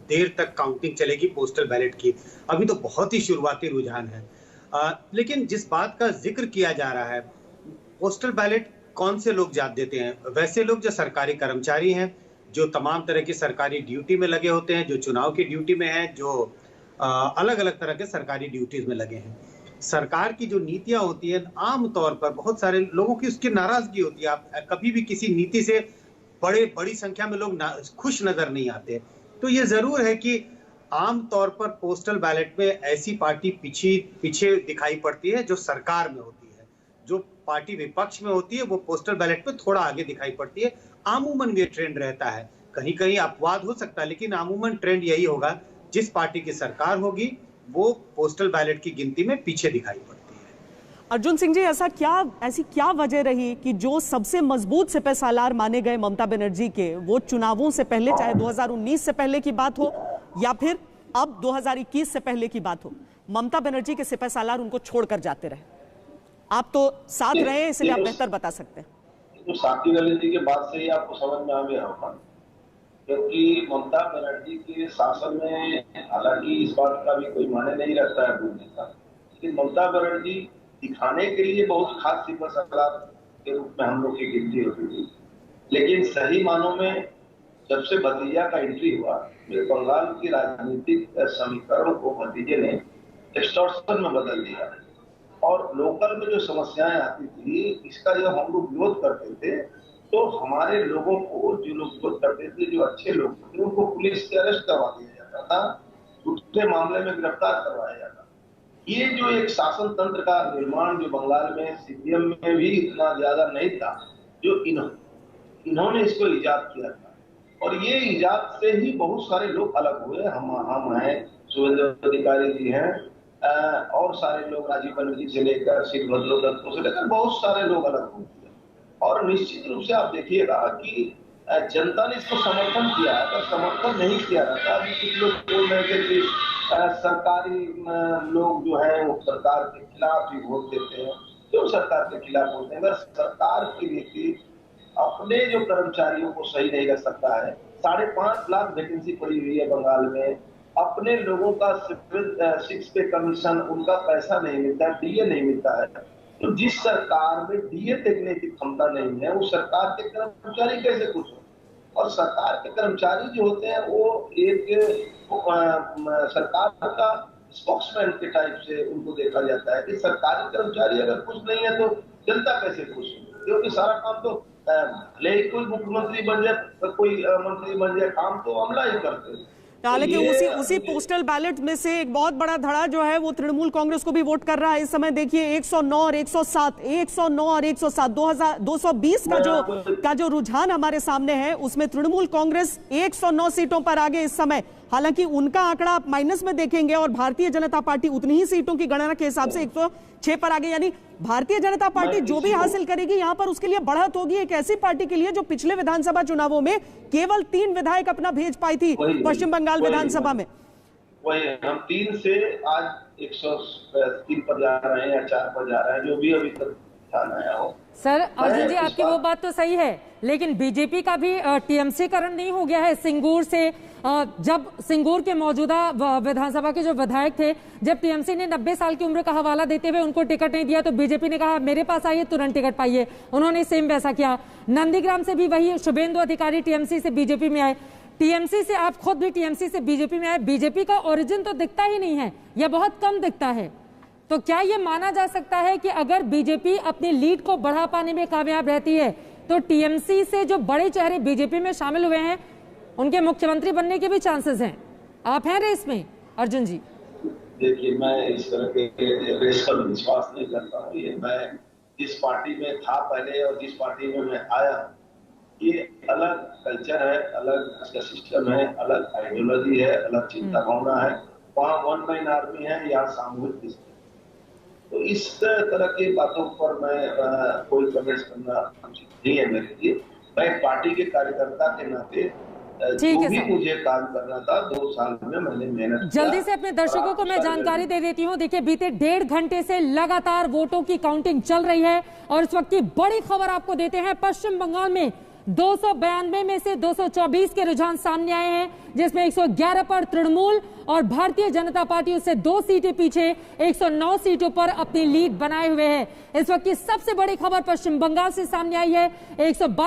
देर तक काउंटिंग चलेगी postal ballot की। अभी तो बहुत ही शुरुआती रुझान है। लेकिन जिस बात का जिक्र किया जा रहा है, पोस्टल बैलेट कौन से लोग जात देते हैं? वैसे लोग जो सरकारी कर्मचारी हैं, जो तमाम तरह की सरकारी ड्यूटी में लगे होते हैं, जो चुनाव की ड्यूटी में हैं, जो अलग-अलग तरह के सरकारी ड्यूटीज में लगे हैं। सरकार की जो नीतियां होती हैं, आम तौर पर बहुत सारे लोगों की उसकी नाराजगी होती है। आप कभी भी किसी नीति से बड़ी संख्या में लोग खुश नजर नहीं आते। तो ये जरूर है कि आम तौर पर पोस्टल बैलेट में ऐसी पार्टी पीछे दिखाई पड़ती है जो सरकार में होती है। जो पार्टी विपक्ष में होती है वो पोस्टल बैलेट में थोड़ा आगे दिखाई पड़ती है। आमूमन ये ट्रेंड रहता है, कहीं कहीं अपवाद हो सकता है, लेकिन आमूमन ट्रेंड यही होगा, जिस पार्टी की सरकार होगी वो पोस्टल बैलेट की गिनती में पीछे दिखाई पड़ती है। अर्जुन सिंह जी, ऐसी क्या वजह रही कि जो सबसे मजबूत सिपहसालार माने गए ममता बनर्जी के, वो चुनावों से पहले, चाहे 2019 से पहले की बात हो या फिर अब 2021 से पहले की बात हो, ममता बनर्जी के सिपहसालार उनको छोड़कर जाते रहे? आप तो साथ रहे हैं, इसलिए आप बेहतर बता सकते हैं। तो साथी गणेश के बाद से ही आपको समझ में आ गया होगा, क्योंकि ममता बनर्जी के शासन में हालांकि इस बात का भी कोई माने नहीं रखता है बोलने का, लेकिन ममता बनर्जी दिखाने के लिए बहुत खास सिपहसालार के रूप में हम लोग की गिनती होती थी, लेकिन सही मानों में जब से भतीजा का एंट्री हुआ, बंगाल की राजनीतिक समीकरण को भतीजे ने एक्सटॉर्शन में बदल दिया और लोकल में जो समस्याएं आती थी, इसका जब हम लोग विरोध करते थे तो हमारे लोगों को, जो लोग विरोध करते थे, जो अच्छे लोग थे, उनको पुलिस से अरेस्ट करवा दिया जाता था, झूठे मामले में गिरफ्तार करवाया जाता। ये जो एक शासन तंत्र का निर्माण जो बंगाल में सीपीएम में भी इतना ज्यादा नहीं था, जो इन्होंने इसको ईजाद किया था और ये ईजाद से ही बहुत सारे लोग अलग हुए। हम हैं, शुभेंदु अधिकारी जी हैं और सारे लोग, राजीव बनर्जी से लेकर शीलभद्र दत्तों से लेकर बहुत सारे लोग अलग हुए और निश्चित रूप से आप देखिएगा कि जनता ने इसको समर्थन किया है, अगर समर्थन नहीं किया रहता, अभी कुछ लोग बोल रहे थे कि सरकारी लोग जो है वो सरकार के खिलाफ ही वोट देते हैं, क्यों सरकार के खिलाफ बोलते हैं? अगर सरकार की नीति अपने जो कर्मचारियों को सही नहीं रख सकता है, 5.5 लाख वैकेंसी पड़ी हुई है बंगाल में, अपने लोगों का 6 पे कमीशन, उनका पैसा नहीं मिलता है, डीए नहीं मिलता है, तो जिस सरकार में डीए देखने की क्षमता नहीं है, वो सरकार के कर्मचारी कैसे खुश हो? और सरकार के कर्मचारी जो होते हैं वो एक सरकार का स्पोक्समैन के टाइप से उनको देखा जाता है कि सरकारी कर्मचारी अगर खुश नहीं है तो जनता कैसे खुश हो? क्योंकि सारा काम तो भले ही कोई मुख्यमंत्री बन जाए, कोई मंत्री बन जाए, काम तो अमला ही करते हैं। हालांकि उसी पोस्टल बैलेट में से एक बहुत बड़ा धड़ा जो है वो तृणमूल कांग्रेस को भी वोट कर रहा है इस समय। देखिए 109 और 107, 109 और 107, 220 का जो रुझान हमारे सामने है, उसमें तृणमूल कांग्रेस 109 सीटों पर आगे इस समय। हालांकि उनका आंकड़ा आप माइनस में देखेंगे और भारतीय जनता पार्टी उतनी ही सीटों की गणना के हिसाब से 106 पर आगे, यानी भारतीय जनता पार्टी जो भी हासिल करेगी यहां पर उसके लिए बढ़त होगी एक ऐसी पार्टी के लिए जो पिछले विधानसभा चुनावों में केवल 3 विधायक अपना भेज पाई थी पश्चिम बंगाल विधानसभा में। वही हम 3 से आज 103 पर जा रहे हैं या 4 पर जा रहे हैं, जो भी अभी तक आया हो। सर अर्जुन जी, आपकी वो बात तो सही है, लेकिन बीजेपी का भी टीएमसी करण नहीं हो गया है सिंगूर से। जब सिंगूर के मौजूदा विधानसभा के जो विधायक थे, जब टीएमसी ने 90 साल की उम्र का हवाला देते हुए उनको टिकट नहीं दिया तो बीजेपी ने कहा मेरे पास आइए, तुरंत टिकट पाइए। उन्होंने सेम वैसा किया। नंदीग्राम से भी वही, शुभेंदु अधिकारी टीएमसी से बीजेपी में आए, टीएमसी से आप खुद भी टीएमसी से बीजेपी में आए। बीजेपी का ओरिजिन तो दिखता ही नहीं है या बहुत कम दिखता है। तो क्या ये माना जा सकता है कि अगर बीजेपी अपनी लीड को बढ़ा पाने में कामयाब रहती है तो टीएमसी से जो बड़े चेहरे बीजेपी में शामिल हुए हैं उनके मुख्यमंत्री बनने के भी चांसेस हैं? आप हैं रेस में अर्जुन जी? देखिए, मैं इस तरह के रेस पर विश्वास नहीं करता हूँ। ये मैं जिस पार्टी में था पहले और जिस पार्टी में मैं आया, ये अलग कल्चर है, अलग इसका सिस्टम है, अलग आइडियोलॉजी है, अलग चिंता भावना है। वहाँ वन मैन आर्मी है, यहाँ सामूहिक। तो इस तरह की बातों पर मैं कोई कमेंट्स करना उचित नहीं है मेरे लिए। मैं पार्टी के कार्यकर्ता के नाते जो भी मुझे काम करना था 2 साल में मैंने मेहनत। जल्दी से अपने दर्शकों को मैं जानकारी दे देती हूँ। देखिए, बीते 1.5 घंटे से लगातार वोटों की काउंटिंग चल रही है और इस वक्त की बड़ी खबर आपको देते हैं। पश्चिम बंगाल में 292 में से 224 के रुझान सामने आए हैं, जिसमें 111 पर तृणमूल और भारतीय जनता पार्टी उससे 2 सीटें पीछे 109 सीटों पर अपनी लीड बनाए हुए है। इस वक्त की सबसे बड़ी खबर पश्चिम बंगाल से सामने आई है। 112